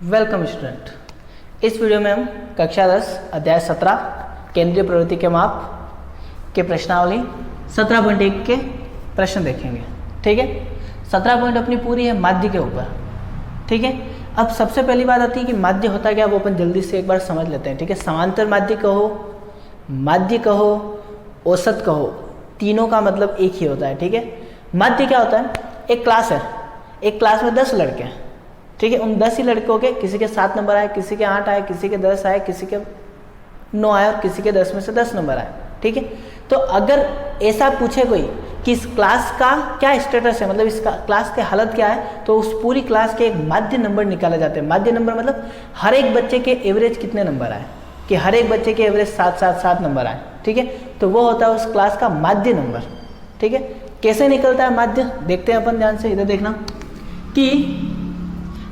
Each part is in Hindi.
Welcome student. इस वीडियो में हम कक्षा 10 अध्याय 17 केंद्रीय प्रवृत्ति के माप के प्रश्नावली 17.1 के प्रश्न देखेंगे। ठीक है, 17 पॉइंट अपनी पूरी है माध्य के ऊपर। ठीक है, अब सबसे पहली बात आती है कि माध्य होता क्या, वो अपन जल्दी से एक बार समझ लेते हैं। ठीक है, समांतर माध्य कहो, माध्य कहो, औसत कहो, तीनों का मतलब एक ही होता है। ठीक है, माध्य क्या होता है, एक क्लास है, एक क्लास में 10 लड़के हैं। ठीक है, उन 10 ही लड़कों के किसी के 7 नंबर आए, किसी के 8 आए, किसी के 10 आए, किसी के 9 आए और किसी के 10 में से 10 नंबर आए। ठीक है, तो अगर ऐसा पूछे कोई कि इस क्लास का क्या स्टेटस है, मतलब इस क्लास की हालत क्या है, तो उस पूरी क्लास के एक माध्य नंबर निकाले जाते हैं। माध्य नंबर मतलब हर एक बच्चे के एवरेज कितने नंबर आए, कि हर एक बच्चे के एवरेज 7 नंबर आए। ठीक है, तो वो होता है उस क्लास का माध्य नंबर। ठीक है, कैसे निकलता है माध्य, देखते हैं अपन ध्यान से। इधर देखना कि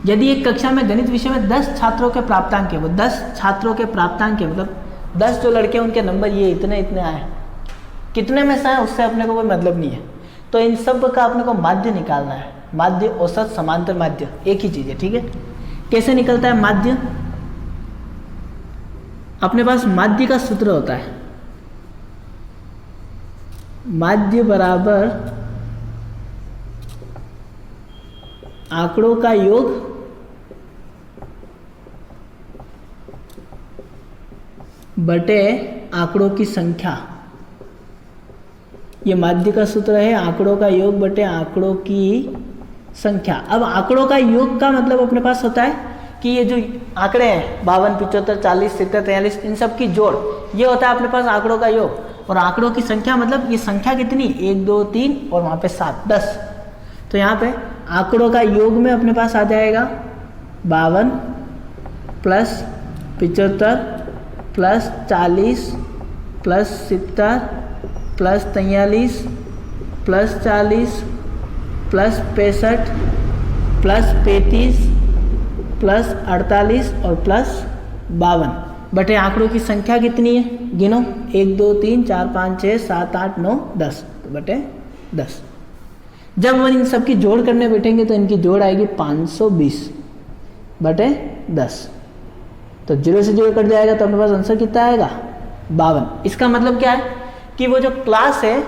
यदि एक कक्षा में गणित विषय में 10 छात्रों के प्राप्तांक है, वो 10 छात्रों के प्राप्तांक है, मतलब 10 जो लड़के हैं उनके नंबर ये इतने आए, कितने में से आए उससे अपने को कोई मतलब नहीं है। तो इन सब का अपने को माध्य निकालना है। माध्य, औसत, समांतर माध्य एक ही चीज़ है। ठीक है, कैसे निकलता है माध्य, अपने पास माध्य का सूत्र होता है, माध्य बराबर आंकड़ों का योग बटे आंकड़ों की संख्या। ये माध्य का सूत्र है, आंकड़ों का योग बटे आंकड़ों की संख्या। अब आंकड़ों का योग का मतलब अपने पास होता है कि ये जो आंकड़े हैं 52, 75, 40, 70, 43, इन सब की जोड़, ये होता है अपने पास आंकड़ों का योग। और आंकड़ों की संख्या मतलब ये संख्या कितनी, 1, 2, 3 और वहाँ पे 7, 10। तो यहाँ पे आंकड़ों का योग में अपने पास आ जाएगा 52 plus 75 plus 40 plus 70 plus 43 plus 40 plus 65 plus 35 plus 48 और प्लस 52 बटे आंकड़ों की संख्या कितनी है, गिनो, 1, 2, 3, 4, 5, 6, 7, 8, 9, 10 बटे 10। जब हम इन सब की जोड़ करने बैठेंगे तो इनकी जोड़ आएगी 520 बटे 10। तो 0 से 0 कट जाएगा तो अपने पास आंसर कितना आएगा, 52। इसका मतलब क्या है कि वो जो क्लास है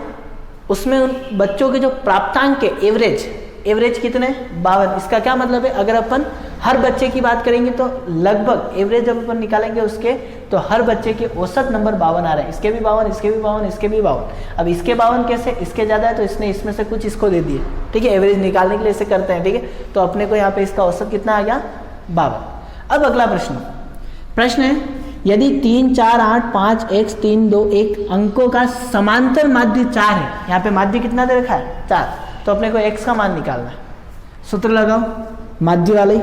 उसमें उन बच्चों के जो प्राप्तांक है, एवरेज कितने, 52। इसका क्या मतलब है, अगर अपन हर बच्चे की बात करेंगे तो लगभग एवरेज जब अपन निकालेंगे उसके, तो हर बच्चे के औसत नंबर 52 आ रहे हैं। इसके भी 52, इसके भी 52, इसके भी 52। अब इसके 52 कैसे, इसके ज़्यादा है तो इसने इसमें से कुछ इसको दे दिए। ठीक है, एवरेज निकालने के लिए इसे करते हैं। ठीक है, तो अपने को यहाँ पे इसका औसत कितना आ गया, 52। अब अगला प्रश्न है, यदि 3, 4, 8, 5, x, 3, 2, 1 अंकों का समांतर माध्य 4 है, यहाँ पे माध्य कितना दे रखा है, 4, तो अपने को x का मान निकालना है। सूत्र लगाओ माध्य वाले।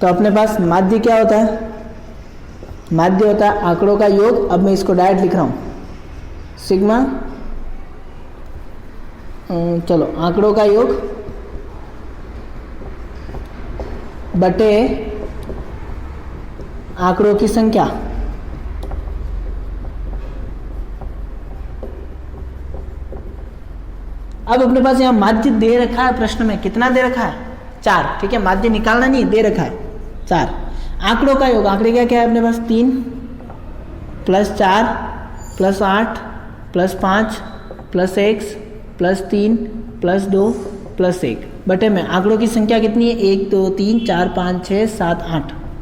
तो अपने पास माध्य क्या होता है, माध्य होता है आंकड़ों का योग। अब मैं इसको डायरेक्ट लिख रहा हूँ, सिग्मा, चलो, आंकड़ों का योग बटे आंकड़ों की संख्या। अब अपने पास यहाँ माध्य दे रखा है, प्रश्न में कितना दे रखा है, 4। ठीक है, माध्य निकालना नहीं, दे रखा है 4। आंकड़ों का योग, आंकड़े क्या क्या है अपने पास, 3 plus 4 plus 8 plus 5 plus x plus 3 plus 2 plus 1 बटे में आंकड़ों की संख्या कितनी है, 1, 2, 3, 4, 5, 6, 7,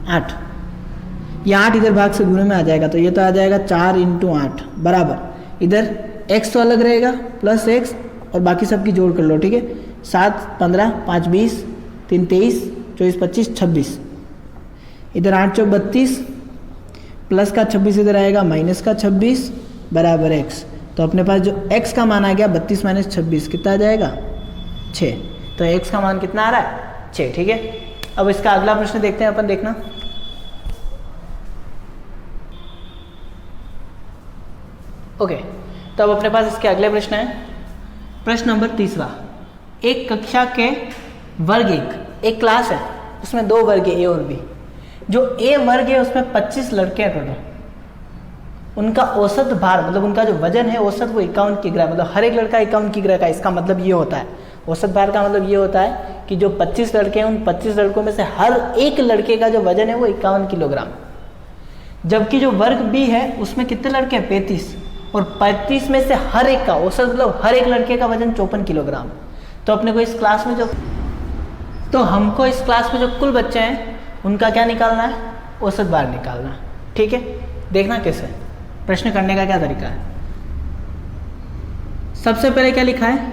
8। ये 8 इधर भाग से गुणे में आ जाएगा, तो ये तो आ जाएगा 4 × 8 बराबर, इधर x तो अलग रहेगा प्लस x और बाकी सब की जोड़ कर लो। ठीक है, 7, 15, 5, 20, 3, 23, 24, 25, 26, इधर 8, 4, 32 प्लस का 26 इधर आएगा, माइनस का 26 बराबर x। तो अपने पास जो x का मान आ गया 32 - 26 कितना आ जाएगा, 6। तो x का मान कितना आ रहा है, 6। ठीक है, अब इसका अगला प्रश्न देखते हैं अपन, देखना। ओके, तो अब अपने पास इसके अगले प्रश्न है। प्रश्न नंबर 3, एक कक्षा के वर्ग एक क्लास है, उसमें 2 वर्ग है, ए और बी। जो ए वर्ग है उसमें 25 लड़के हैं टोटल, उनका औसत भार मतलब उनका जो वजन है औसत वो 51 किग्रा, मतलब हर एक लड़का 51 किग्रा का। इसका मतलब ये होता है, औसत भार का मतलब ये होता है कि जो 25 लड़के हैं उन 25 लड़कों में से हर एक लड़के का जो वजन है वो 51 किलोग्राम, जबकि जो वर्ग बी है उसमें कितने लड़के हैं 35, और 35 में से हर एक का औसत मतलब हर एक लड़के का वजन 54 किलोग्राम। तो अपने को इस क्लास में हमको इस क्लास में जो कुल बच्चे हैं उनका क्या निकालना है, औसत बार निकालना है। ठीक है, देखना कैसे प्रश्न करने का क्या तरीका है। सबसे पहले क्या लिखा है,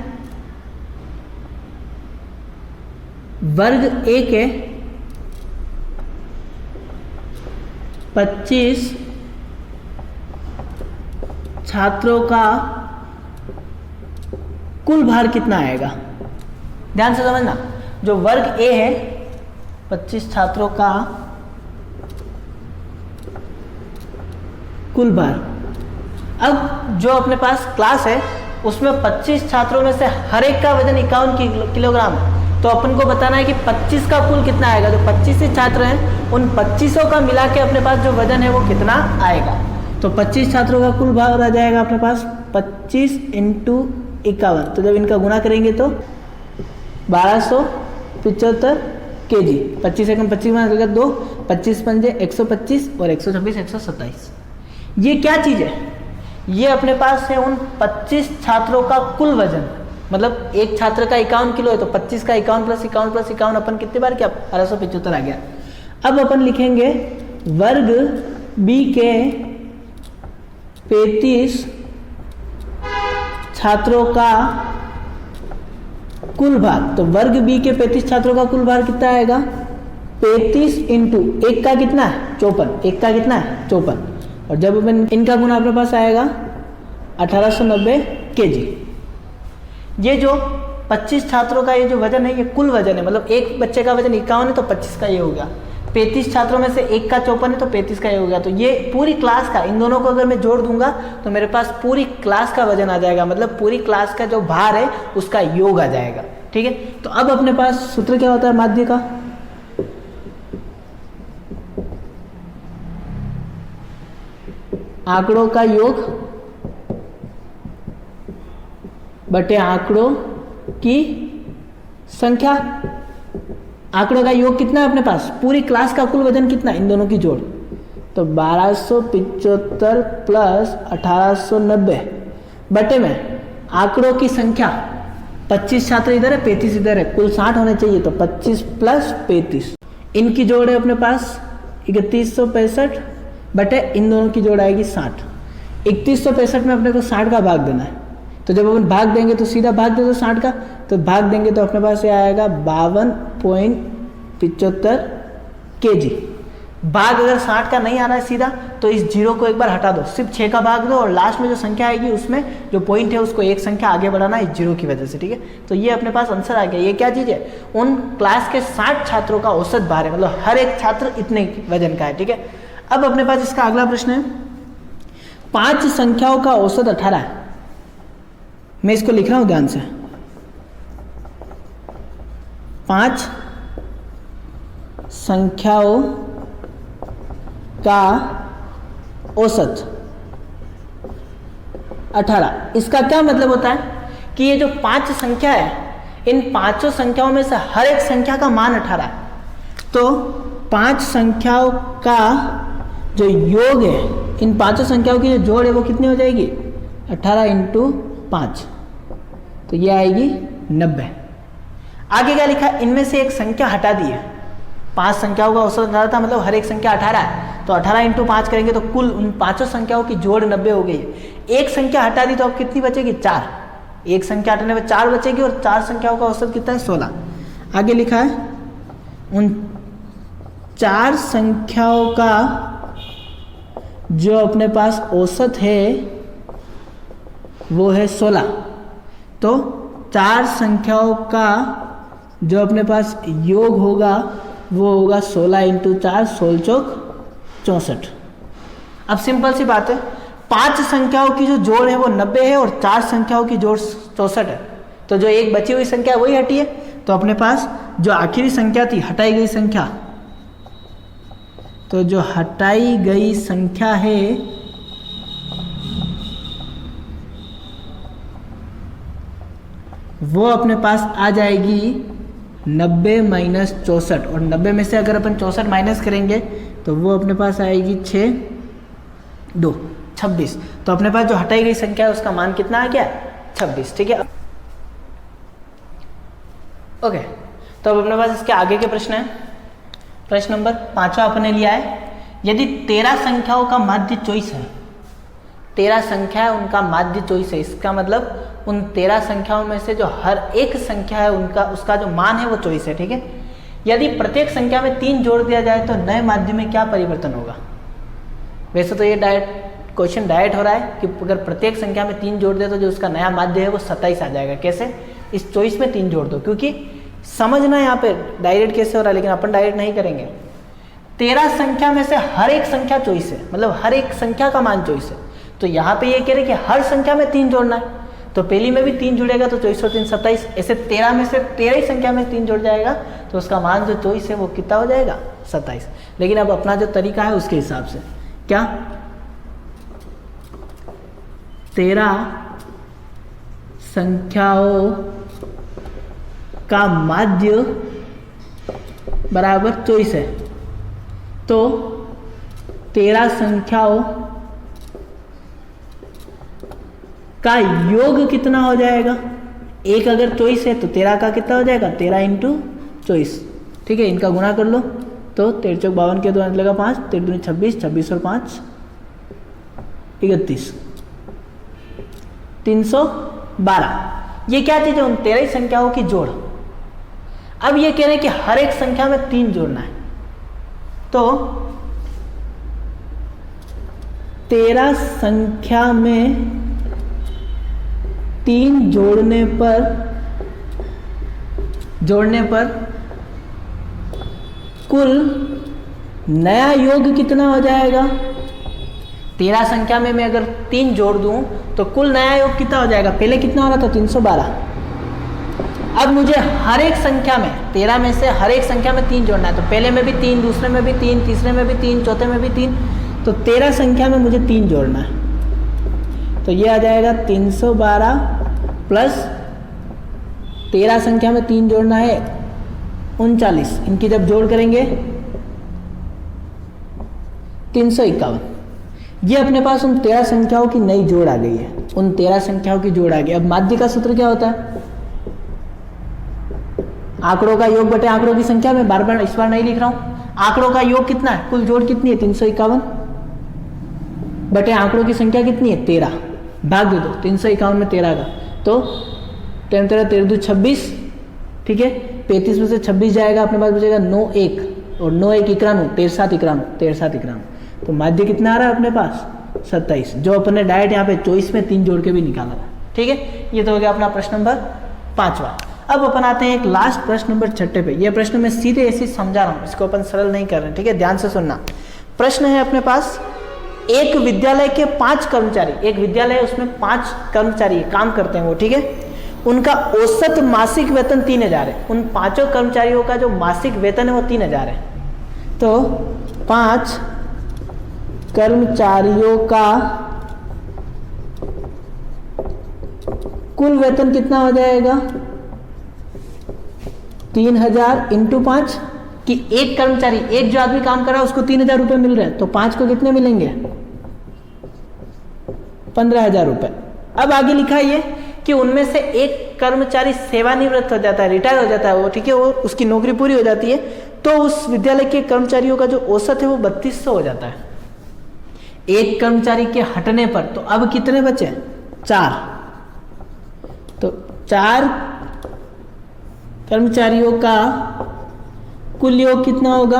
वर्ग ए के 25 छात्रों का कुल भार कितना आएगा। ध्यान से समझना, जो वर्ग ए है 25 छात्रों का कुल भार। अब जो अपने पास क्लास है उसमें 25 छात्रों में से हर एक का वजन 51 किलोग्राम है, तो अपन को बताना है कि 25 का कुल कितना आएगा। जो 25 से छात्र हैं उन 25 का मिला के अपने पास जो वजन है वो कितना आएगा। तो 25 छात्रों का कुल भार आ जाएगा अपने पास 25 × 51। तो जब इनका गुणा करेंगे तो 1275 kg। 25 एकम 25 में लगेगा 2, 25 पंजे 125 और 126 127। ये क्या चीज़ है, ये अपने पास है उन 25 छात्रों का कुल वजन। मतलब एक छात्र का 51 किलो है तो 25 का 51 + 51 + 51 अपन कितने बार किया, 1275 आ गया। अब अपन लिखेंगे वर्ग बी के 35 छात्रों का कुल भार। तो वर्ग बी के 35 छात्रों का कुल भार कितना आएगा, 35 × 1 का कितना है 54, 1 का कितना है 54, और जब अपन इनका गुना अपने पास आएगा 1890 kg। ये जो 25 छात्रों का ये जो वजन है ये कुल वजन है, मतलब एक बच्चे का वजन 51 है तो 25 का ये हो गया, 35 छात्रों में से एक का 54 है तो 35 का ये हो गया। तो ये पूरी क्लास का, इन दोनों को अगर मैं जोड़ दूंगा तो मेरे पास पूरी क्लास का वजन आ जाएगा, मतलब पूरी क्लास का जो भार है उसका योग आ जाएगा। ठीक है, तो अब अपने पास सूत्र क्या होता है माध्य का, आंकड़ों का योग बटे आंकड़ों की संख्या। आंकड़ों का योग कितना है अपने पास, पूरी क्लास का कुल वजन कितना, इन दोनों की जोड़। तो 1275 + 1890 बटे में आंकड़ों की संख्या, 25 छात्र इधर है 35 इधर है, कुल 60 होने चाहिए, तो 25 + 35 इनकी जोड़ है अपने पास 3165 बटे इन दोनों की जोड़ आएगी 60। 3165 में अपने को 60 का भाग देना है, तो जब अपन भाग देंगे तो सीधा भाग दे दो 60 का, तो भाग देंगे तो अपने पास ये आएगा 52.75 kg। भाग अगर 60 का नहीं आ रहा है सीधा तो इस जीरो को एक बार हटा दो, सिर्फ 6 का भाग दो और लास्ट में जो संख्या आएगी उसमें जो पॉइंट है उसको एक संख्या आगे बढ़ाना है इस जीरो की वजह से। ठीक है, तो ये अपने पास आंसर आ गया। ये क्या चीज़ है, उन क्लास के 60 छात्रों का औसत भार है, मतलब हर एक छात्र इतने वजन का है। ठीक है, अब अपने पास इसका अगला प्रश्न है, 5 संख्याओं का औसत 18 है। मैं इसको लिख रहा हूं ध्यान से, 5 संख्याओं का औसत 18। इसका क्या मतलब होता है कि ये जो 5 संख्या है इन 5 संख्याओं में से हर एक संख्या का मान 18 है। तो 5 संख्याओं का जो योग है, इन 5 संख्याओं की जो जोड़ है वो कितनी हो जाएगी, 18 × 5, तो ये आएगी 90। आगे क्या लिखा है, इनमें से एक संख्या हटा दी है। 5 संख्याओं का औसत 18 था, मतलब हर एक संख्या 18 है, तो 18 × 5 करेंगे तो कुल उन 5 संख्याओं की जोड़ 90 हो गई है। एक संख्या हटा दी तो अब कितनी बचेगी, 4। एक संख्या हटाने में 4 बचेगी और 4 संख्याओं का औसत कितना है, 16। आगे लिखा है उन 4 संख्याओं का जो अपने पास औसत है वो है 16। तो 4 संख्याओं का जो अपने पास योग होगा वो होगा 16 × 4 16 चौक 64। अब सिंपल सी बात है, 5 संख्याओं की जो जोड़ है वो 90 है और 4 संख्याओं की जोड़ 64 है, तो जो एक बची हुई संख्या वही हटी है। तो अपने पास जो आखिरी संख्या थी, हटाई गई संख्या, तो जो हटाई गई संख्या है वो अपने पास आ जाएगी 90 माइनस 64, और 90 में से अगर अपन 64 माइनस करेंगे तो वो अपने पास आएगी 6 2 26। तो अपने पास जो हटाई गई संख्या है उसका मान कितना आ गया? 26। ठीक है, ओके। तो अब अपने पास इसके आगे के प्रश्न है। प्रश्न नंबर 5वां अपने लिया है, यदि 13 संख्याओं का माध्य 24 है, 13 संख्या है उनका माध्य 24 है, इसका मतलब उन 13 संख्याओं में से जो हर एक संख्या है उनका उसका जो मान है वो 24 है। ठीक है, यदि प्रत्येक संख्या में 3 जोड़ दिया जाए तो नए माध्य में क्या परिवर्तन होगा? वैसे तो ये क्वेश्चन डायरेक्ट हो रहा है कि अगर प्रत्येक संख्या में 3 जोड़ दे तो जो उसका नया माध्य है वो 27 आ जाएगा। कैसे? इस 24 में 3 जोड़ दो, क्योंकि समझना यहाँ पे डायरेक्ट कैसे हो रहा है, लेकिन अपन डायरेक्ट नहीं करेंगे। 13 संख्या में से हर एक संख्या 24 है, मतलब हर एक संख्या का मान 24 है। तो यहाँ पे ये कह रहे कि हर संख्या में 3 जोड़ना है, तो पहली में भी 3 जुड़ेगा तो 24 और 3 27। ऐसे 13 में से 13 ही संख्या में 3 जुड़ जाएगा तो उसका मान जो 24 है वो कितना हो जाएगा? 27। लेकिन अब अपना जो तरीका है उसके हिसाब से क्या 13 संख्याओं का माध्य बराबर 24 है, तो 13 संख्याओं का योग कितना हो जाएगा? एक अगर 24 है तो 13 का कितना हो जाएगा? 13 इंटू 24। ठीक है, इनका गुणा कर लो तो 13 चौक 52 के 2 अंक लगा 5, 13 दूनी 26, 26 और 5 31, 312। ये क्या चीज़ है? उन 13 संख्याओं की जोड़। अब ये कह रहे हैं कि हर एक संख्या में 3 जोड़ना है, तो 13 संख्या में 3 जोड़ने पर कुल नया योग कितना हो जाएगा? 13 संख्या में मैं अगर 3 जोड़ दूं तो कुल नया योग कितना हो जाएगा? पहले कितना हो रहा था? 312। अब मुझे हर एक संख्या में 13 में से हर एक संख्या में 3 जोड़ना है, तो पहले में भी 3, दूसरे में भी 3, तीसरे में भी 3, चौथे में भी 3, तो 13 संख्या में मुझे 3 जोड़ना है। तो ये आ जाएगा 312 प्लस 13 संख्या में 3 जोड़ना है 39, इनकी जब जोड़ करेंगे 351। ये अपने पास उन 13 संख्याओं की नई जोड़ आ गई है, उन 13 संख्याओं की जोड़ आ गई। अब माध्य का सूत्र क्या होता है? आंकड़ों का योग बटे आंकड़ों की संख्या। में बार बार इस बार नहीं लिख रहा हूं। आंकड़ों का योग कितना है? कुल जोड़ कितनी है? 351 बटे आंकड़ों की संख्या कितनी है? 13, भाग दे दो 351 में 13 का, तो 13 13 13 2 26। ठीक है, 35 में से 26 जाएगा, अपने पास बचेगा 9 1, और 9 1 91, 13 7 91, 13 7 91। तो माध्य कितना आ रहा है अपने पास? 27, जो अपने डायरेक्ट यहाँ पे 24 में 3 जोड़ के भी निकाला था। ठीक है, ये तो हो गया अपना प्रश्न नंबर 5वां। अब अपन आते हैं एक लास्ट प्रश्न नंबर 6 पे। ये प्रश्न मैं सीधे ऐसे समझा रहा हूँ, इसको अपन सरल नहीं कर रहे हैं। ठीक है, ध्यान से सुनना। प्रश्न है अपने पास, एक विद्यालय के 5 कर्मचारी, एक विद्यालय है उसमें 5 कर्मचारी काम करते हैं वो। ठीक है, उनका औसत मासिक वेतन 3000 है। उन 5 कर्मचारियों का जो मासिक वेतन है वो 3000 है। तो 5 कर्मचारियों का कुल वेतन कितना हो जाएगा? 3000 इंटू 5, कि एक कर्मचारी, एक जो आदमी काम कर रहा है उसको 3000 रुपये मिल रहे हैं, तो 5 को कितने मिलेंगे? 15000 रुपये। अब आगे लिखा है ये कि उनमें से एक कर्मचारी सेवानिवृत्त हो जाता है, रिटायर हो जाता है वो। ठीक है, वो उसकी नौकरी पूरी हो जाती है, तो उस विद्यालय के कर्मचारियों का जो औसत है वो 3200 हो जाता है। एक कर्मचारी के हटने पर तो अब कितने बचे? 4। तो 4 कर्मचारियों का कुल योग कितना होगा?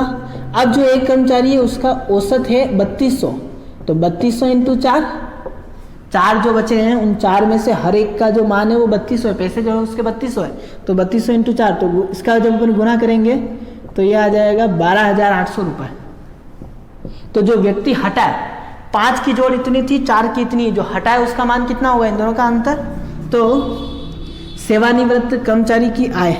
अब जो एक कर्मचारी है उसका औसत है 3200, तो 3200 इंटू 4, 4 जो बचे हैं उन 4 में से हर एक का जो मान है वो 3200 है, पैसे जो है उसके 3200 है, तो 3200 इंटू 4, तो इसका जब अपन गुना करेंगे तो ये आ जाएगा 12800 रुपये। तो जो व्यक्ति हटा है, 5 की जोड़ इतनी थी, 4 की इतनी, जो हटा है उसका मान कितना होगा इन दोनों का अंतर? तो सेवानिवृत्त कर्मचारी की आय,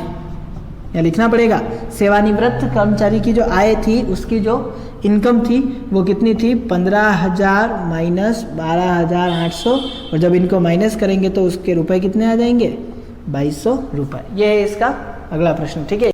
या लिखना पड़ेगा, सेवानिवृत्त कर्मचारी की जो आय थी, उसकी जो इनकम थी वो कितनी थी? 15000 माइनस 12800, और जब इनको माइनस करेंगे तो उसके रुपए कितने आ जाएंगे? 2200 रुपये। ये है इसका अगला प्रश्न। ठीक है।